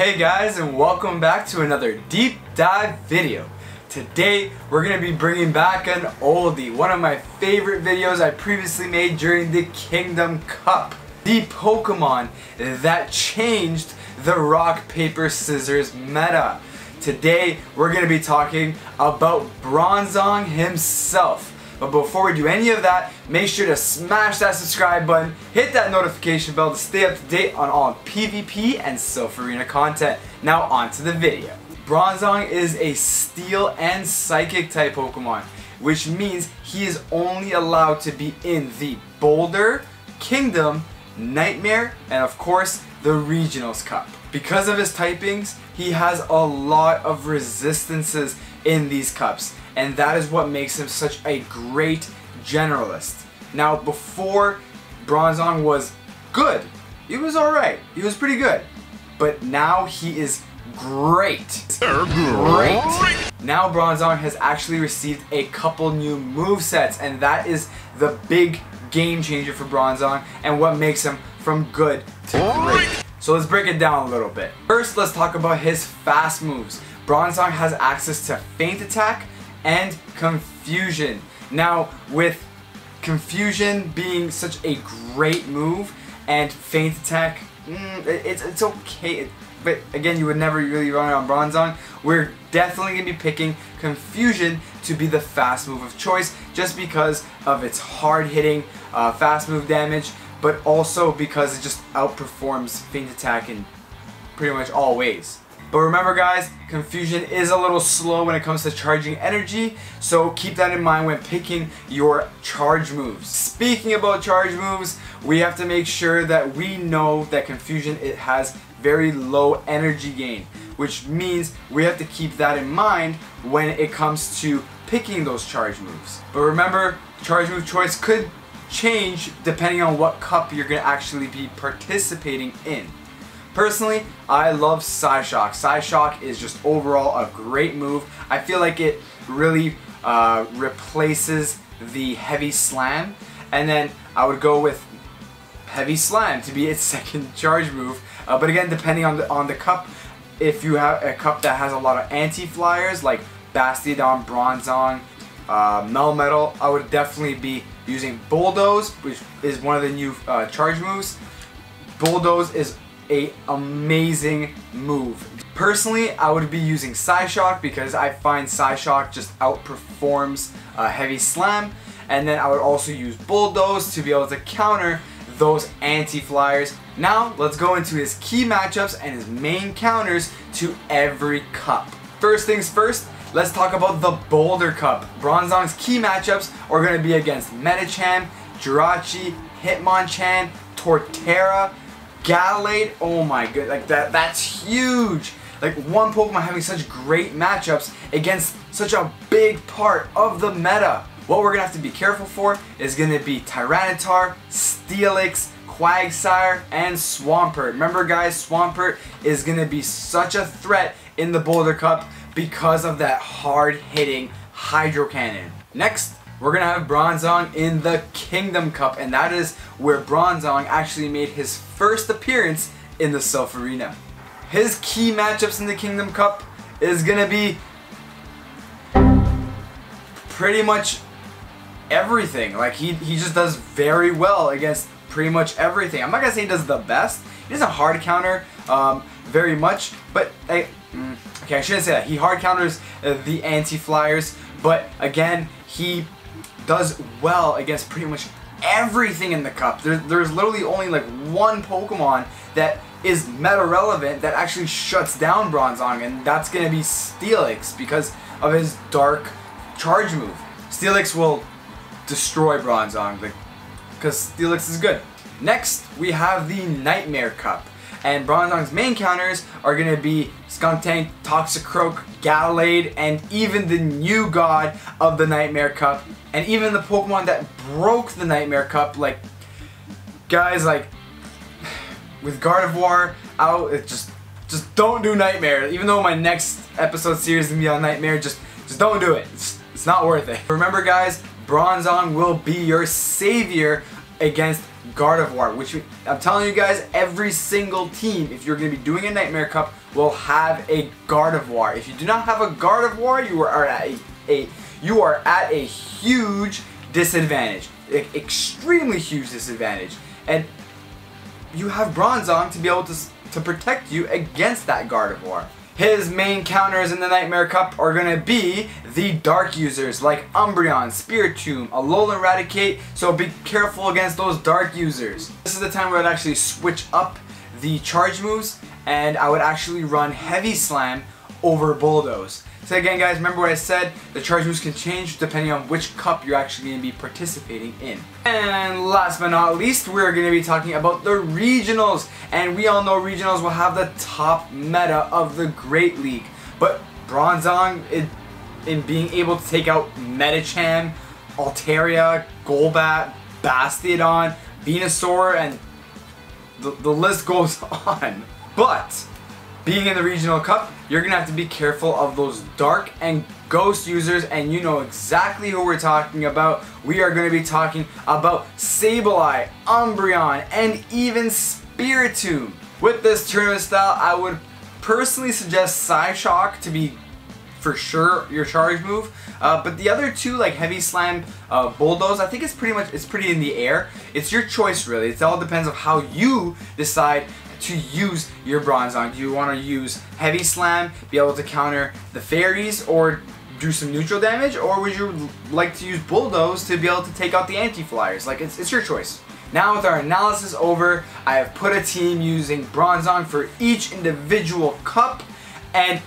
Hey guys, and welcome back to another deep dive video. Today we're going to be bringing back an oldie, one of my favorite videos I previously made during the Kingdom Cup. The Pokemon that changed the rock, paper, scissors meta. Today we're going to be talking about Bronzong himself. But before we do any of that, make sure to smash that subscribe button, hit that notification bell to stay up to date on all PvP and Silph Arena content. Now on to the video. Bronzong is a Steel and Psychic type Pokemon, which means he is only allowed to be in the Boulder, Kingdom, Nightmare, and of course the Regionals Cup. Because of his typings, he has a lot of resistances in these cups, and that is what makes him such a great generalist. Now, before, Bronzong was good. He was alright. He was pretty good. But now he is great. Great. Now Bronzong has actually received a couple new movesets, and that is the big game changer for Bronzong and what makes him from good to great. So let's break it down a little bit. First, let's talk about his fast moves. Bronzong has access to Feint Attack and Confusion. Now, with Confusion being such a great move and Feint Attack, it's okay. But again, you would never really run it on Bronzong. We're definitely going to be picking Confusion to be the fast move of choice just because of its hard-hitting fast move damage, but also because it just outperforms Feint Attack in pretty much all ways. But remember guys, Confusion is a little slow when it comes to charging energy, so keep that in mind when picking your charge moves. Speaking about charge moves, we have to make sure that we know that Confusion has very low energy gain, which means we have to keep that in mind when it comes to picking those charge moves. But remember, charge move choice could change depending on what cup you're going to actually be participating in. Personally, I love Psyshock. Psyshock is just overall a great move. I feel like it really replaces the Heavy Slam, and then I would go with Heavy Slam to be its second charge move. But again, depending on the cup, if you have a cup that has a lot of anti-flyers like Bastiodon, Bronzong, Melmetal, I would definitely be using Bulldoze, which is one of the new charge moves. Bulldoze is an amazing move. Personally, I would be using Psyshock because I find Psyshock just outperforms Heavy Slam, and then I would also use Bulldoze to be able to counter those anti-flyers. Now let's go into his key matchups and his main counters to every cup. First things first, let's talk about the Boulder Cup. Bronzong's key matchups are going to be against Medicham, Jirachi, Hitmonchan, Torterra, Gallade. Oh my god, like that's huge. Like one Pokemon having such great matchups against such a big part of the meta. What we're gonna have to be careful for is gonna be Tyranitar, Steelix, Quagsire, and Swampert. Remember guys, Swampert is gonna be such a threat in the Boulder Cup because of that hard-hitting Hydro Cannon. Next, we're gonna have Bronzong in the Kingdom Cup, and that is where Bronzong actually made his first appearance in the Silph Arena. His key matchups in the Kingdom Cup is gonna be pretty much everything. Like he just does very well against pretty much everything. I'm not gonna say he does the best. He doesn't hard counter very much, but okay, I shouldn't say that. He hard counters the anti-flyers, but again, he does well against pretty much everything in the cup. There's literally only like one Pokemon that is meta relevant that actually shuts down Bronzong, and that's gonna be Steelix because of his dark charge move. Steelix will destroy Bronzong because Steelix is good. Next, we have the Nightmare Cup, and Bronzong's main counters are going to be Skuntank, Toxicroak, Gallade, and even the new god of the Nightmare Cup, and even the Pokemon that broke the Nightmare Cup. Like, guys, like with Gardevoir out, it just don't do Nightmare. Even though my next episode series is gonna be on Nightmare, just don't do it. It's not worth it. Remember, guys, Bronzong will be your savior against Gardevoir, which I'm telling you guys, every single team, if you're going to be doing a Nightmare Cup, will have a Gardevoir. If you do not have a Gardevoir, you are at a huge disadvantage, extremely huge disadvantage, and you have Bronzong to be able to protect you against that Gardevoir. His main counters in the Nightmare Cup are going to be the dark users like Umbreon, Spiritomb, Alolan Raticate, so be careful against those dark users. This is the time where I'd actually switch up the charge moves, and I would actually run Heavy Slam over Bulldoze. So again guys, remember what I said, the charge moves can change depending on which cup you're actually going to be participating in. And last but not least, we're going to be talking about the regionals. And we all know regionals will have the top meta of the Great League. But Bronzong, in being able to take out Medicham, Altaria, Golbat, Bastiodon, Venusaur, and the list goes on. But being in the regional cup, you're going to have to be careful of those dark and ghost users, and you know exactly who we're talking about. We are going to be talking about Sableye, Umbreon, and even Spiritomb. With this tournament style, I would personally suggest Psyshock to be for sure your charge move, but the other two like Heavy Slam, Bulldoze, I think it's pretty in the air. It's your choice really. It all depends on how you decide to use your Bronzong. Do you want to use Heavy Slam, be able to counter the fairies, or do some neutral damage, or would you like to use Bulldoze to be able to take out the anti-flyers? Like, it's your choice. Now with our analysis over, I have put a team using Bronzong for each individual cup, and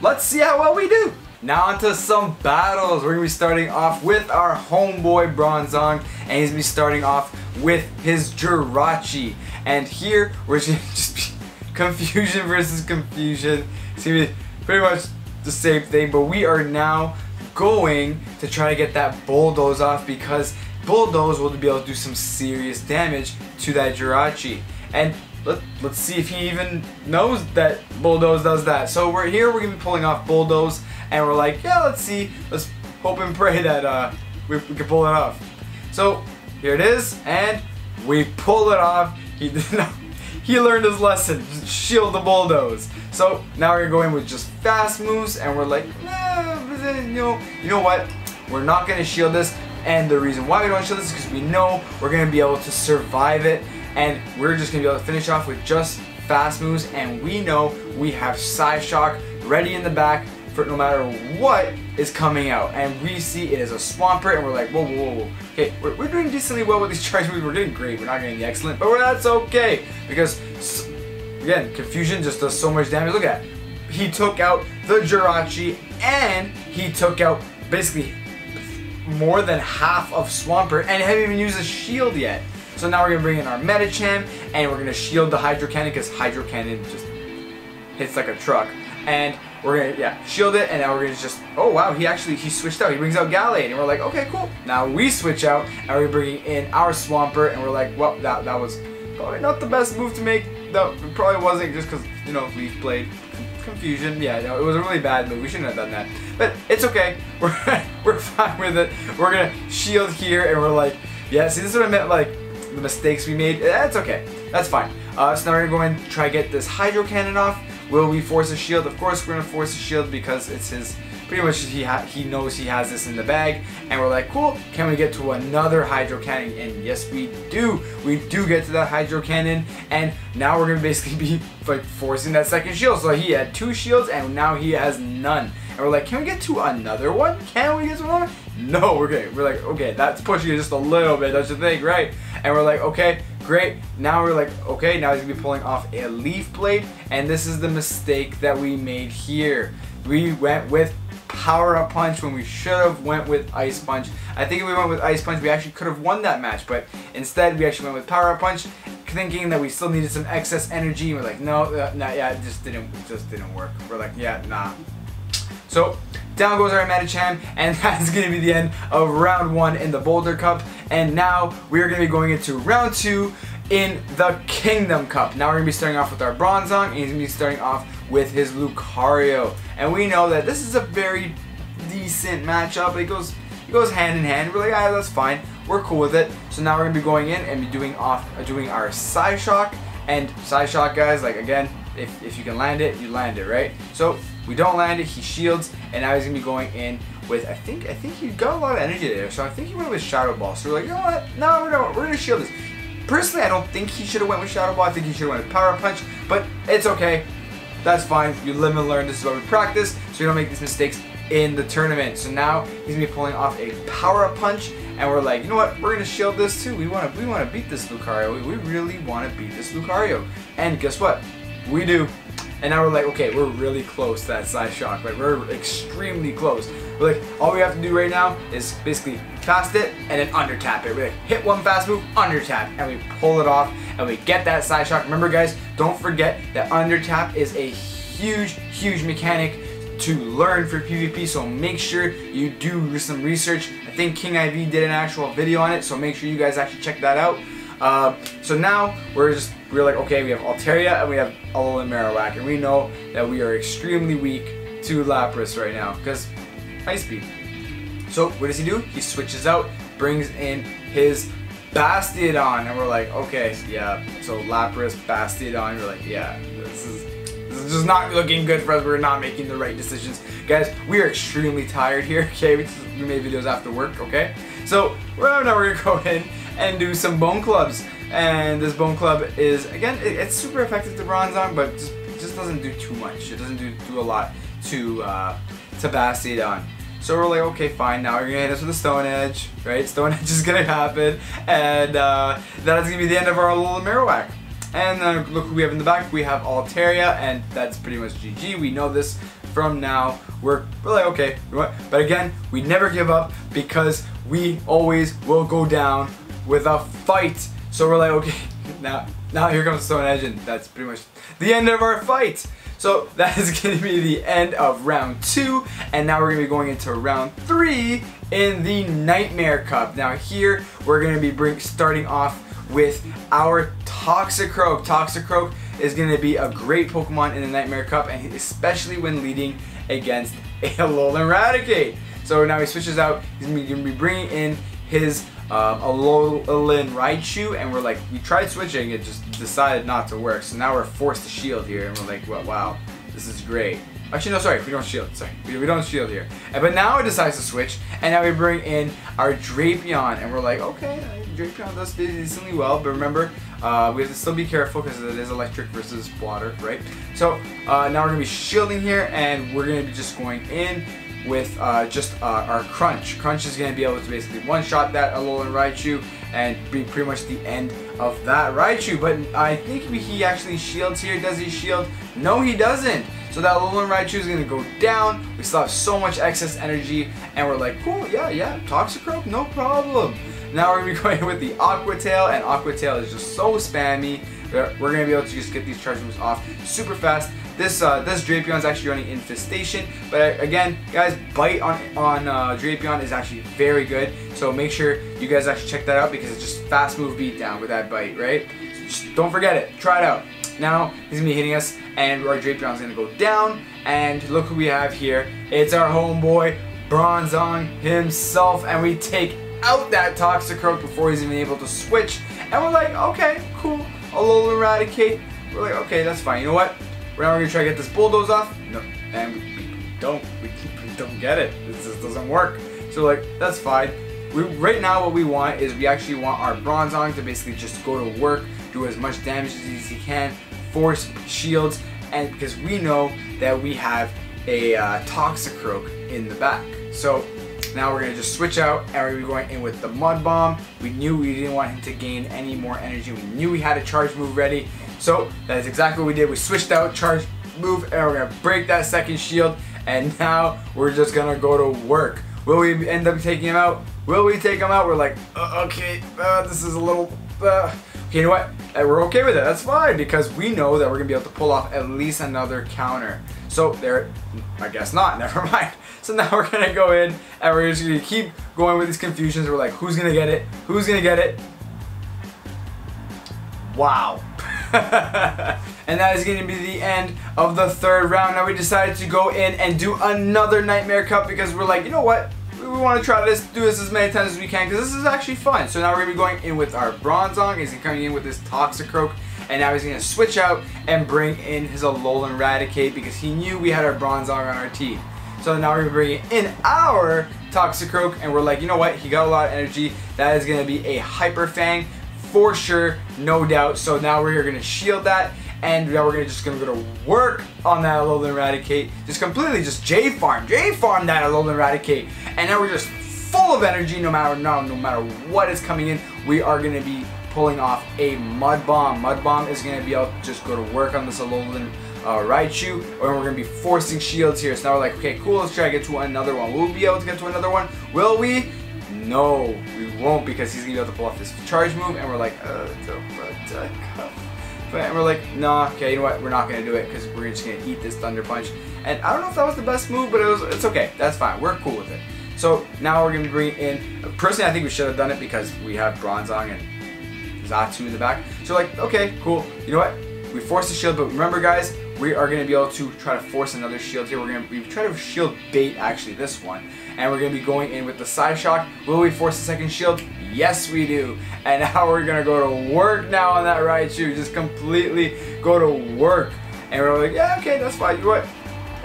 let's see how well we do. Now onto some battles. We're going to be starting off with our homeboy Bronzong, and he's going to be starting off with his Jirachi. And here, we're going to just be confusion versus confusion. It's going to be pretty much the same thing, but we are now going to try to get that Bulldoze off, because Bulldoze will be able to do some serious damage to that Jirachi. And let's see if he even knows that Bulldoze does that. So we're going to be pulling off Bulldoze, and we're like, yeah, let's see. Let's hope and pray that we can pull it off. So here it is, and we pull it off. He learned his lesson. Just shield the Bulldoze. So now we're going with just fast moves, and we're like, you know what? We're not going to shield this, and the reason why we don't shield this is because we know we're going to be able to survive it, and we're just going to be able to finish off with just fast moves, and we know we have Psyshock ready in the back for no matter what is coming out. And we see it is a Swampert, and we're like, whoa, whoa, whoa. Okay, we're doing decently well with these charge moves. We're doing great. We're not getting the excellent, but that's okay, because again, confusion just does so much damage. Look at that. He took out the Jirachi, and he took out basically more than half of Swampert, and haven't even used a shield yet. So now we're going to bring in our Medicham, and we're going to shield the Hydro Cannon, because Hydro Cannon just hits like a truck. And we're going to, shield it, and now we're going to just, oh wow, he switched out. He brings out Gallade, and we're like, okay, cool. Now we switch out, and we're bringing in our Swampert, and we're like, well, that was probably not the best move to make. No, it probably wasn't, just because, you know, Leaf Blade. Confusion, yeah, no, it was a really bad move. We shouldn't have done that, but it's okay. We're fine with it. We're gonna shield here, and we're like, yeah. See, this is what I meant, like the mistakes we made. That's okay. That's fine. So now we're gonna go and try to get this Hydro Cannon off. Will we force a shield? Of course, we're gonna force a shield because it's his. Pretty much, he knows he has this in the bag, and we're like, cool. Can we get to another Hydro Cannon? And yes, we do. We do get to that Hydro Cannon, and now we're gonna basically be like forcing that second shield. So he had 2 shields, and now he has none. And we're like, can we get to another one? Can we get to another one? No, we're good. We're like, okay, that's pushing it just a little bit. That's the thing, right? And we're like, okay, great. Now we're like, okay, now he's gonna be pulling off a Leaf Blade, and this is the mistake that we made here. We went with Power Up Punch when we should have went with Ice Punch. I think if we went with Ice Punch, we actually could have won that match, but instead we actually went with Power Up Punch, thinking that we still needed some excess energy. And we're like, no, yeah, it just didn't work. We're like, yeah, nah. So down goes our Medicham, and that's going to be the end of round 1 in the Boulder Cup. And now we are going to be going into round 2 in the Kingdom Cup. Now we're going to be starting off with our Bronzong, and he's going to be starting off with his Lucario. And we know that this is a very decent matchup. It goes hand in hand. We're like, ah, that's fine. We're cool with it. So now we're going to be going in and be doing our Psyshock. And Psyshock, guys, like again, if you can land it, you land it, right? So we don't land it, he shields, and now he's gonna be going in with, I think he got a lot of energy there, so I think he went with Shadow Ball. So we're like, you know what? No, we're gonna shield this. Personally, I don't think he should have went with Shadow Ball. I think he should have went with Power Punch, but it's okay. That's fine. You live and learn. This is what we practice, so you don't make these mistakes in the tournament. So now he's gonna be pulling off a Power Punch, and we're like, you know what? We're gonna shield this too. We wanna beat this Lucario. We really wanna beat this Lucario. And guess what? We do. And now we're like, okay, we're really close to that side shock, right? We're extremely close. We're like, all we have to do right now is basically fast it and then under tap it. We're like, hit one fast move, under tap, and we pull it off and we get that side shock. Remember guys, don't forget that under tap is a huge mechanic to learn for PvP, so make sure you do some research. I think King IV did an actual video on it, so make sure you guys actually check that out. So now we're like, okay, we have Altaria and we have Alolan Marowak, and we know that we are extremely weak to Lapras right now because Ice Beam. So what does he do? He switches out, brings in his Bastiodon, and we're like, okay, yeah. So Lapras, Bastiodon, we're like, yeah, this is just not looking good for us. We're not making the right decisions, guys. We are extremely tired here. Okay, we made videos after work. Okay, so now we're gonna go in and do some Bone Clubs. And this Bone Club is, again, it's super effective to Bronzong, but it just doesn't do too much. It doesn't do a lot to Bastiodon. So we're like, okay, fine, now we're gonna hit us with a Stone Edge, right? Stone Edge is gonna happen, and that's gonna be the end of our Alolan Marowak. And look who we have in the back. We have Altaria, and that's pretty much GG. We know this from now. We're like, okay, but again, we never give up because we always will go down with a fight. So we're like, okay, now here comes Stone Edge, and that's pretty much the end of our fight. So that is going to be the end of round 2, and now we're going to be going into round 3 in the Nightmare Cup. Now here we're going to be starting off with our Toxicroak. Toxicroak is going to be a great Pokemon in the Nightmare Cup, and especially when leading against a Alolan Raticate. So now he switches out. He's going to be bringing in his Alolan Raichu, and we're like, we tried switching, it just decided not to work. So now we're forced to shield here, and we're like, well, wow, this is great. Actually, no, sorry, we don't shield. Sorry, we don't shield here. But now it decides to switch, and now we bring in our Drapion, and we're like, okay, Drapion does decently well, but remember, we have to still be careful because it is electric versus water, right? So now we're gonna be shielding here, and we're gonna be just going in with just our Crunch. Crunch is going to be able to basically one-shot that Alolan Raichu and be pretty much the end of that Raichu. But I think he actually shields here. Does he shield? No, he doesn't. So that Alolan Raichu is going to go down. We still have so much excess energy, and we're like, cool, yeah, Toxicroak, no problem. Now we're going to be going with the Aqua Tail, and Aqua Tail is just so spammy. We're going to be able to just get these charge moves off super fast. This Drapion is actually running Infestation, but again, guys, Bite on Drapion is actually very good. So make sure you guys actually check that out because it's just fast move beatdown with that Bite, right? So just don't forget it. Try it out. Now he's gonna be hitting us, and our Drapion is gonna go down. And look who we have here. It's our homeboy Bronzong himself, and we take out that Toxicroak before he's even able to switch. And we're like, okay, cool. Alolan Raticate. We're like, okay, that's fine. You know what? Now we're gonna try to get this Bulldoze off. No, and we don't get it. This just doesn't work. So like, that's fine. Right now what we want is we actually want our Bronzong to basically just go to work, do as much damage as he can, force shields, and because we know that we have a Toxicroak in the back. So now we're gonna just switch out, and we're gonna be going in with the Mud Bomb. We knew we didn't want him to gain any more energy. We knew we had a charge move ready. So that is exactly what we did. We switched out, charge move, and we're gonna break that second shield, and now we're just gonna go to work. Will we end up taking him out? Will we take him out? We're like, okay, this is a little, okay, you know what? We're okay with it, that's fine, because we know that we're gonna be able to pull off at least another counter. So there, I guess not, never mind. So now we're gonna go in, and we're just gonna keep going with these confusions. We're like, who's gonna get it? Who's gonna get it? Wow. And that is going to be the end of the third round. Now we decided to go in and do another Nightmare Cup because we're like, you know what? We want to try this, do this as many times as we can because this is actually fun. So now we're going to be going in with our Bronzong. He's coming in with this Toxicroak. and now he's gonna switch out and bring in his Alolan Raticate because he knew we had our Bronzong on our team. So now we're gonna bring in our Toxicroak, and we're like, you know what? He got a lot of energy. That is gonna be a Hyper Fang for sure, no doubt. So now we're gonna shield that, and now we're just gonna go to work on that Alolan Raticate. Just completely just J-farm that Alolan Raticate, and now we're just full of energy. No matter what is coming in, we are gonna be pulling off a Mud Bomb. Mud Bomb is gonna be able to just go to work on this Alolan Raichu, and we're going to be forcing shields here. So now we're like, okay, cool, let's try to get to another one. Will we be able to get to another one? Will we? No, we won't, because he's going to be able to pull off this charge move, and we're like, and we're like, nah, okay, you know what, we're not going to do it, because we're just going to eat this Thunder Punch. And I don't know if that was the best move, but it's okay, that's fine, we're cool with it. So now we're going to bring in, personally I think we should have done it because we have Bronzong and Xatu in the back. So like, okay, cool, you know what, we forced the shield, but remember guys, we are going to be able to try to force another shield here. We try to shield bait actually this one, and we're going to be going in with the Psyshock. Will we force the second shield? Yes we do. And now we're going to go to work now on that Raichu. Just completely go to work. And we're like, yeah, okay, that's fine. You know what?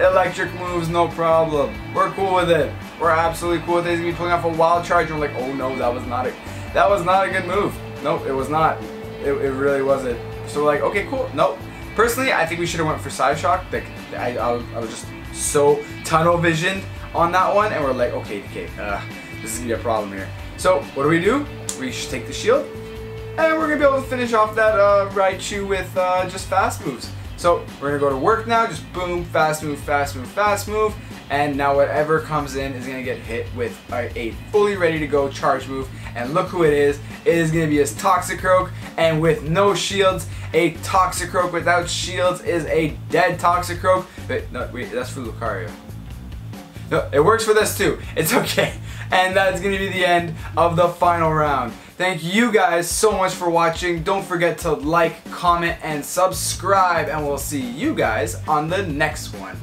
Electric moves, no problem. We're cool with it. We're absolutely cool with it. He's going to be pulling off a Wild Charge. And we're like, oh no, that was not a good move. Nope, it was not. It really wasn't. So we're like, okay, cool. Nope. Personally, I think we should have went for Psyshock. Like, I was just so tunnel visioned on that one, and we're like, okay, this is gonna be a problem here. So what do? We should take the shield, and we're gonna be able to finish off that Raichu with just fast moves. So we're gonna go to work now. Just boom, fast move, fast move, fast move, and now whatever comes in is gonna get hit with a fully ready to go charge move. And look who it is. It is going to be his Toxicroak, and with no shields, a Toxicroak without shields is a dead Toxicroak. But no, wait, that's for Lucario. No, it works for this too. It's okay. And that's going to be the end of the final round. Thank you guys so much for watching. Don't forget to like, comment, and subscribe, and we'll see you guys on the next one.